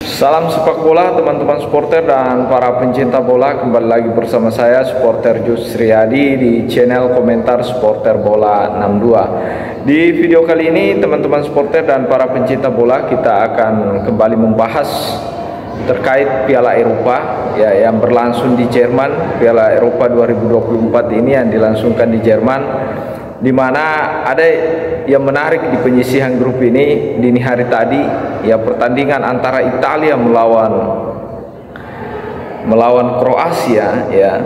Salam sepak bola teman-teman supporter dan para pencinta bola. Kembali lagi bersama saya supporter Jus Riyadi di channel komentar supporter bola 62. Di video kali ini teman-teman supporter dan para pencinta bola, kita akan kembali membahas terkait Piala Eropa ya, yang berlangsung di Jerman. Piala Eropa 2024 ini yang dilangsungkan di Jerman, di mana ada yang menarik di penyisihan grup ini. Dini hari tadi ya, pertandingan antara Italia melawan Kroasia ya,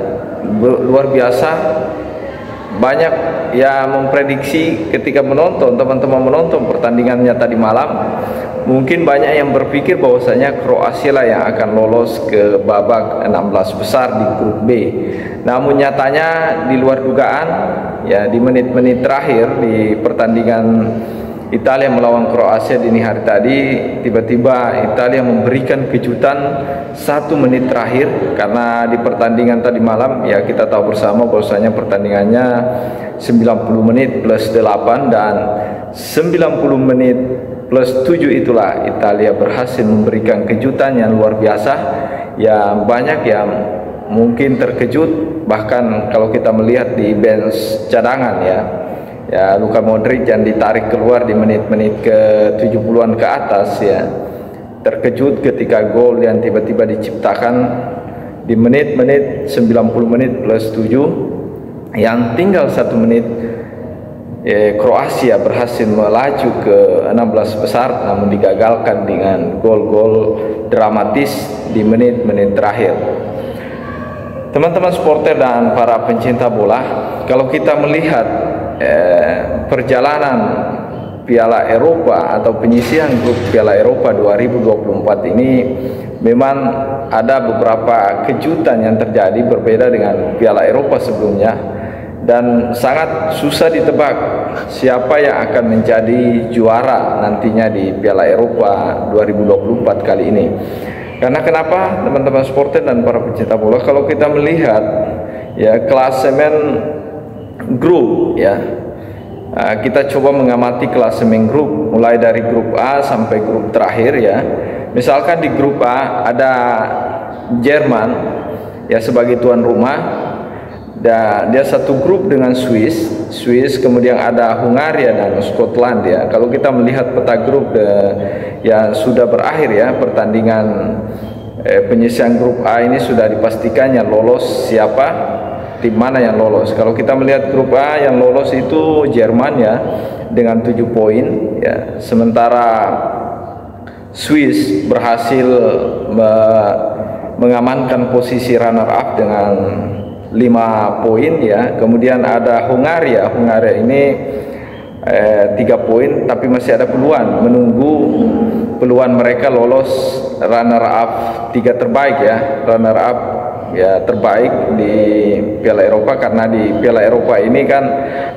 luar biasa. Banyak yang memprediksi ketika teman-teman menonton pertandingannya tadi malam, mungkin banyak yang berpikir bahwasanya Kroasia lah yang akan lolos ke babak 16 besar di grup B. Namun nyatanya di luar dugaan ya, di menit-menit terakhir di pertandingan Italia melawan Kroasia dini hari tadi, tiba-tiba Italia memberikan kejutan 1 menit terakhir. Karena di pertandingan tadi malam ya, kita tahu bersama bahwasanya pertandingannya 90 menit plus 8 dan 90 menit plus 7 itulah Italia berhasil memberikan kejutan yang luar biasa. Ya, banyak yang mungkin terkejut, bahkan kalau kita melihat di bench cadangan ya, Luka Modric yang ditarik keluar di menit-menit ke 70-an ke atas ya, terkejut ketika gol yang tiba-tiba diciptakan di menit-menit 90 menit plus 7, yang tinggal 1 menit Kroasia berhasil melaju ke 16 besar, namun digagalkan dengan gol-gol dramatis di menit-menit terakhir. Teman-teman supporter dan para pencinta bola, kalau kita melihat perjalanan Piala Eropa atau penyisihan grup Piala Eropa 2024 ini, memang ada beberapa kejutan yang terjadi berbeda dengan Piala Eropa sebelumnya, dan sangat susah ditebak siapa yang akan menjadi juara nantinya di Piala Eropa 2024 kali ini. Karena kenapa teman-teman supporter dan para pencinta bola, kalau kita melihat ya klasemen grup ya, kita coba mengamati klasemen grup mulai dari grup A sampai grup terakhir ya. Misalkan di grup A ada Jerman ya sebagai tuan rumah, dan dia satu grup dengan Swiss, kemudian ada Hungaria dan Scotland ya. Kalau kita melihat peta grup yang sudah berakhir ya, pertandingan penyisihan grup A ini sudah dipastikan yang lolos siapa, tim mana yang lolos. Kalau kita melihat grup A, yang lolos itu Jerman ya dengan 7 poin ya, sementara Swiss berhasil mengamankan posisi runner up dengan 5 poin ya. Kemudian ada Hungaria ini 3 poin, tapi masih ada peluang, menunggu peluang mereka lolos runner up 3 terbaik ya, runner up ya terbaik di Piala Eropa. Karena di Piala Eropa ini kan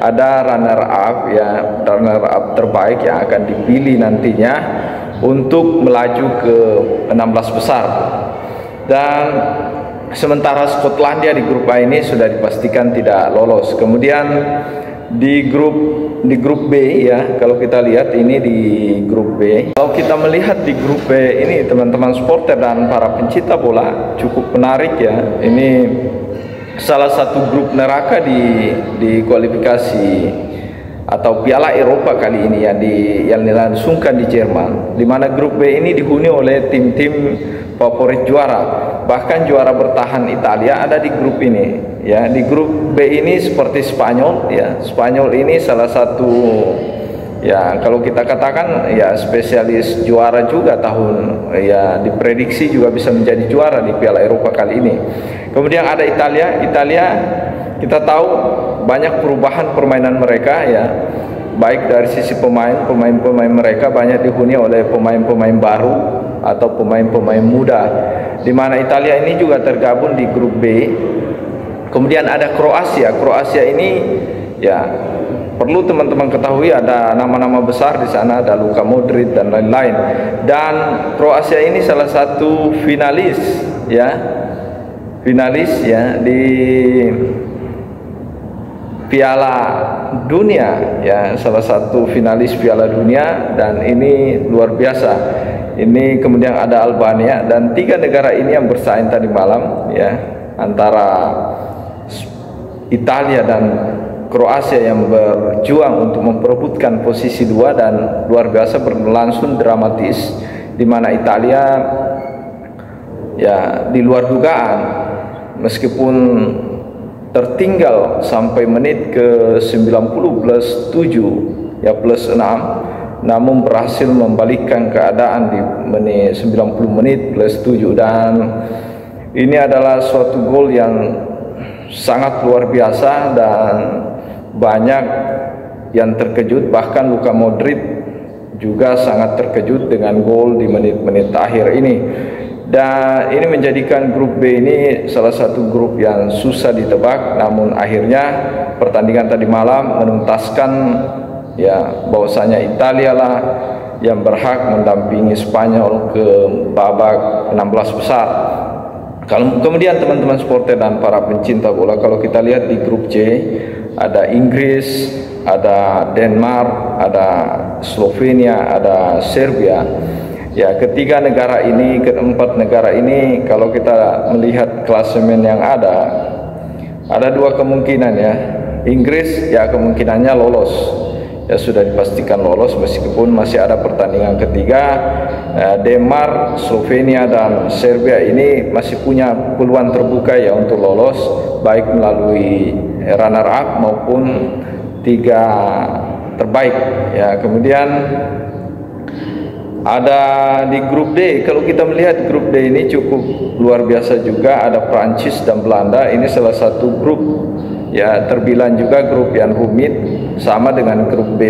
ada runner up ya, runner up terbaik yang akan dipilih nantinya untuk melaju ke 16 besar. Dan sementara Skotlandia di grup A ini sudah dipastikan tidak lolos. Kemudian di grup B ya, kalau kita lihat ini di grup B, kalau kita melihat di grup B ini teman-teman supporter dan para pencinta bola, cukup menarik ya. Ini salah satu grup neraka di kualifikasi atau Piala Eropa kali ini ya, yang dilangsungkan di Jerman, di mana grup B ini dihuni oleh tim-tim favorit juara. Bahkan juara bertahan Italia ada di grup ini ya. Di grup B ini seperti Spanyol ya, Spanyol ini salah satu ya, kalau kita katakan ya spesialis juara juga tahun ya, diprediksi juga bisa menjadi juara di Piala Eropa kali ini. Kemudian ada Italia kita tahu banyak perubahan permainan mereka ya, baik dari sisi pemain mereka banyak dihuni oleh pemain-pemain baru atau pemain-pemain muda, di mana Italia ini juga tergabung di grup B. Kemudian ada Kroasia ini ya, perlu teman-teman ketahui ada nama-nama besar di sana, ada Luka Modric dan lain-lain. Dan Kroasia ini salah satu finalis ya di Piala Dunia ya, salah satu finalis Piala Dunia, dan ini luar biasa Ini kemudian ada Albania, dan 3 negara ini yang bersaing tadi malam ya, antara Italia dan Kroasia yang berjuang untuk memperebutkan posisi 2, dan luar biasa berlangsung dramatis, di mana Italia ya di luar dugaan, meskipun tertinggal sampai menit ke 90 plus 7 ya plus 6, namun berhasil membalikkan keadaan di menit 90 menit plus 7, dan ini adalah suatu gol yang sangat luar biasa dan banyak yang terkejut, bahkan Luka Modric juga sangat terkejut dengan gol di menit-menit akhir ini. Dan ini menjadikan grup B ini salah satu grup yang susah ditebak, namun akhirnya pertandingan tadi malam menuntaskan ya bahwasanya Italia lah yang berhak mendampingi Spanyol ke babak 16 besar. Kalau kemudian teman-teman supporter dan para pencinta bola, kalau kita lihat di grup C ada Inggris, ada Denmark, ada Slovenia, ada Serbia. Ya, ketiga negara ini, keempat negara ini, kalau kita melihat klasemen yang ada 2 kemungkinan ya. Inggris ya kemungkinannya lolos, ya sudah dipastikan lolos meskipun masih ada pertandingan ketiga. Denmark, Slovenia dan Serbia ini masih punya peluang terbuka ya untuk lolos, baik melalui runner up maupun 3 terbaik ya. Kemudian ada di grup D, kalau kita melihat grup D ini cukup luar biasa juga, ada Prancis dan Belanda. Ini salah satu grup ya terbilang juga grup yang rumit, sama dengan grup B,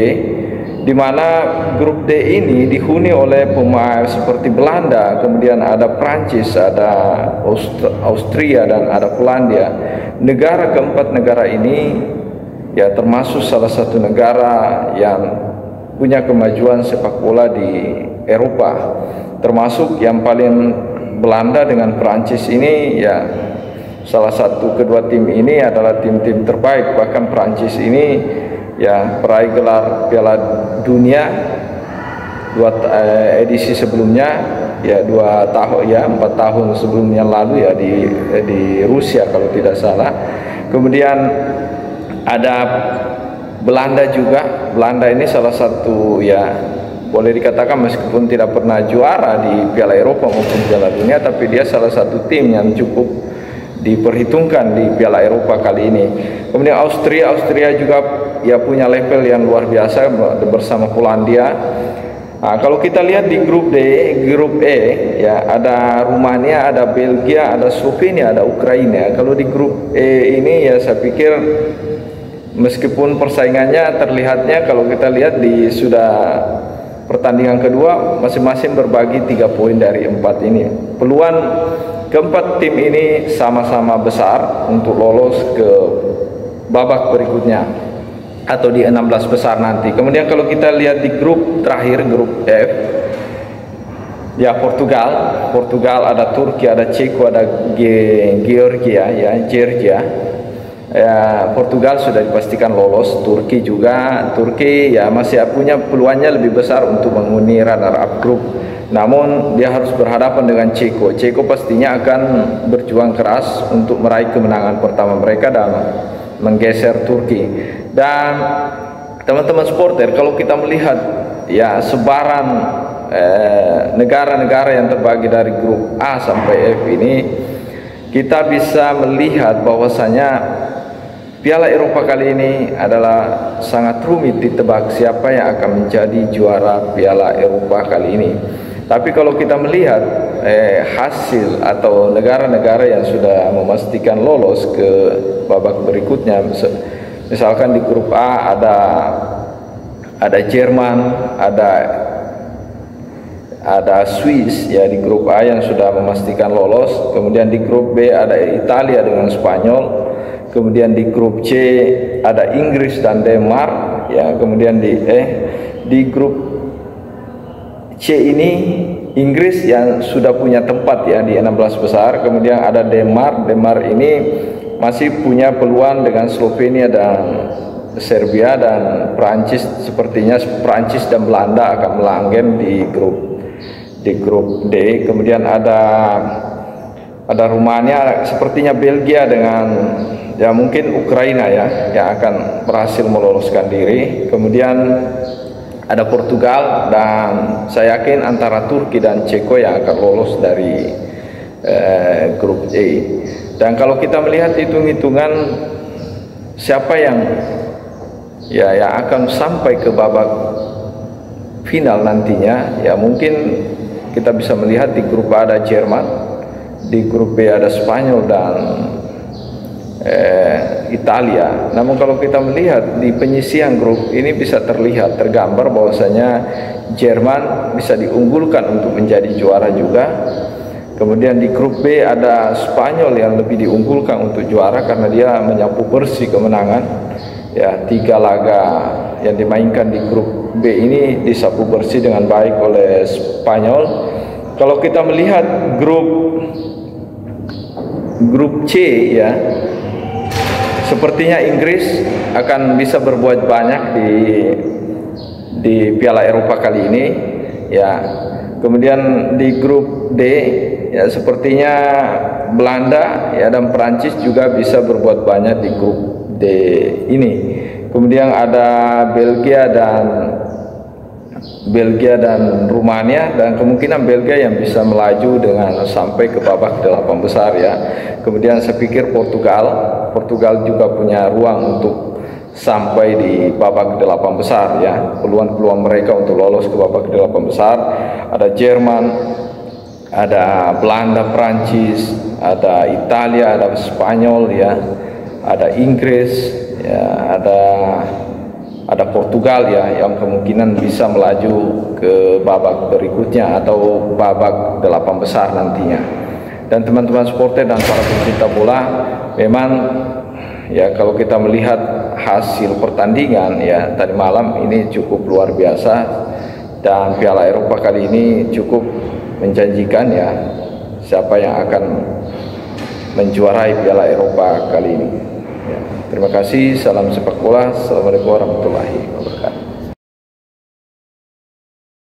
di mana grup D ini dihuni oleh pemain seperti Belanda, kemudian ada Prancis, ada Austria dan ada Polandia. Negara keempat negara ini ya termasuk salah satu negara yang punya kemajuan sepak bola di Eropa, termasuk yang paling Belanda dengan Prancis ini ya salah satu kedua tim ini adalah tim-tim terbaik. Bahkan Prancis ini ya peraih gelar Piala Dunia 2 edisi sebelumnya ya 4 tahun sebelumnya lalu ya di Rusia kalau tidak salah. Kemudian ada Belanda juga. Belanda ini salah satu ya boleh dikatakan meskipun tidak pernah juara di Piala Eropa maupun Piala Dunia, tapi dia salah satu tim yang cukup diperhitungkan di Piala Eropa kali ini. Kemudian Austria juga ya punya level yang luar biasa bersama Polandia. Nah, kalau kita lihat di grup E ya ada Rumania, ada Belgia, ada Slovenia, ada Ukraina. Kalau di grup E ini ya saya pikir meskipun persaingannya terlihatnya kalau kita lihat di sudah pertandingan kedua masing-masing berbagi 3 poin dari 4 ini. Peluang keempat tim ini sama-sama besar untuk lolos ke babak berikutnya atau di 16 besar nanti. Kemudian kalau kita lihat di grup terakhir, grup F ya Portugal, ada Turki, ada Ceko, ada Georgia ya. Portugal sudah dipastikan lolos, Turki ya masih punya peluangnya lebih besar untuk menghuni runner up grup. Namun dia harus berhadapan dengan Ceko pastinya akan berjuang keras untuk meraih kemenangan pertama mereka dan menggeser Turki. Dan teman-teman supporter, kalau kita melihat ya sebaran negara-negara yang terbagi dari grup A sampai F ini, kita bisa melihat bahwasanya Piala Eropa kali ini adalah sangat rumit ditebak siapa yang akan menjadi juara Piala Eropa kali ini. Tapi kalau kita melihat hasil atau negara-negara yang sudah memastikan lolos ke babak berikutnya, misalkan di grup A ada Jerman, ada Swiss ya di grup A yang sudah memastikan lolos. Kemudian di grup B ada Italia dengan Spanyol. Kemudian di grup C ada Inggris dan Denmark ya. Kemudian di grup C ini Inggris yang sudah punya tempat ya di 16 besar. Kemudian ada Denmark ini masih punya peluang dengan Slovenia dan Serbia, dan Prancis, sepertinya Prancis dan Belanda akan melanggen di grup di grup D. Kemudian ada Rumania, sepertinya Belgia dengan ya mungkin Ukraina ya yang akan berhasil meloloskan diri. Kemudian ada Portugal, dan saya yakin antara Turki dan Ceko yang akan lolos dari grup E. Dan kalau kita melihat hitung-hitungan siapa yang akan sampai ke babak final nantinya, ya mungkin kita bisa melihat di grup A ada Jerman, di grup B ada Spanyol dan Italia. Namun kalau kita melihat di penyisian grup ini bisa tergambar bahwasanya Jerman bisa diunggulkan untuk menjadi juara juga. Kemudian di grup B ada Spanyol yang lebih diunggulkan untuk juara karena dia menyapu bersih kemenangan. Ya, 3 laga yang dimainkan di grup B ini disapu bersih dengan baik oleh Spanyol. Kalau kita melihat grup C ya, sepertinya Inggris akan bisa berbuat banyak di Piala Eropa kali ini ya. Kemudian di grup D ya, sepertinya Belanda ya dan Prancis juga bisa berbuat banyak di grup D ini. Kemudian ada Belgia dan Rumania, dan kemungkinan Belgia yang bisa melaju dengan sampai ke babak 8 besar ya. Kemudian saya pikir Portugal juga punya ruang untuk sampai di babak 8 besar ya. Peluang-peluang mereka untuk lolos ke babak 8 besar ada Jerman, ada Belanda, Prancis, ada Italia, ada Spanyol ya, ada Inggris ya, ada Portugal ya yang kemungkinan bisa melaju ke babak berikutnya atau babak 8 besar nantinya. Dan teman-teman supporter dan para pecinta bola, memang ya kalau kita melihat hasil pertandingan ya tadi malam ini cukup luar biasa, dan Piala Eropa kali ini cukup menjanjikan ya siapa yang akan menjuarai Piala Eropa kali ini ya. Terima kasih, salam sepak bola, assalamualaikum warahmatullahi wabarakatuh.